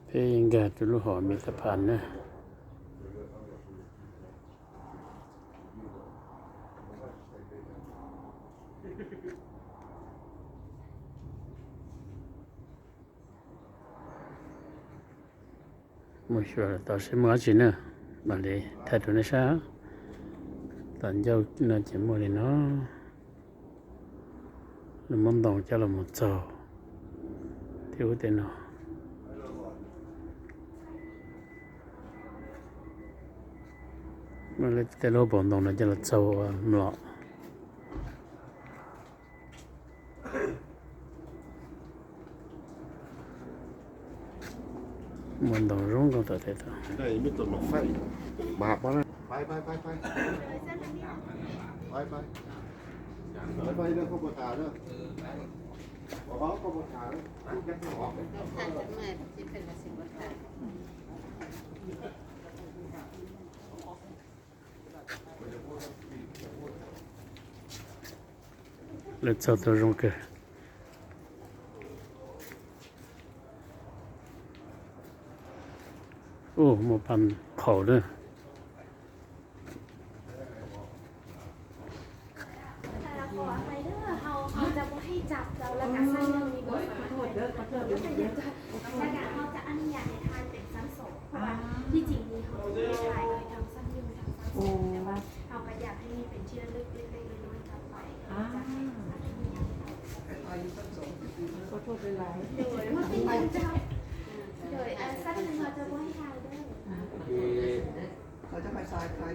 เพลงแกจุลหอมีสะพานนะไม่ชัวร์ต่อสิมัวจีนะมาเลยถ้าดูนะช้าตอนเจ้าน่าจะมัวเลยเนาะแล้วมันต้องจะละหมดจอที่อุตเนาะมันเลยแต่เราบอกตรงนั้นจะละจอมันหรอมันต้องร้องกันต่อแต่ต่อได้ไม่ต้องหลอกไฟมาปะนะไปเรื่องข้าวปลาเรื่องบอกเขาข้าวปลาเรื่องแค่ไม่ออกท่านจะมาที่เป็นละสิบวันค่ะแล้วจอตัวร้องกันโอ้หมอพันเขาด้วยแต่ละขออะไรเด้อเขาจะไม่ให้จับเราแล้วการสร้างเรื่องนี้ด้วยขอโทษเด้อขอโทษเด้อแล้วการเขาจะอนุญาตให้ทานเป็นซ้ำสองเพราะว่าที่จริงนี่เขาไม่ได้ทายเลยทำซ้ำยืนทำซ้ำสองแต่ว่าเขาก็อยากให้มีเป็นเชื่อเล็กๆน้อยๆกลับไปจะให้อนุญาตขอโทษหลาย โดยว่าเป็นการเจ้าโดยสั้นหนึ่งเขาจะไม่ให้ทายเด้อ เขาจะไปซ้าย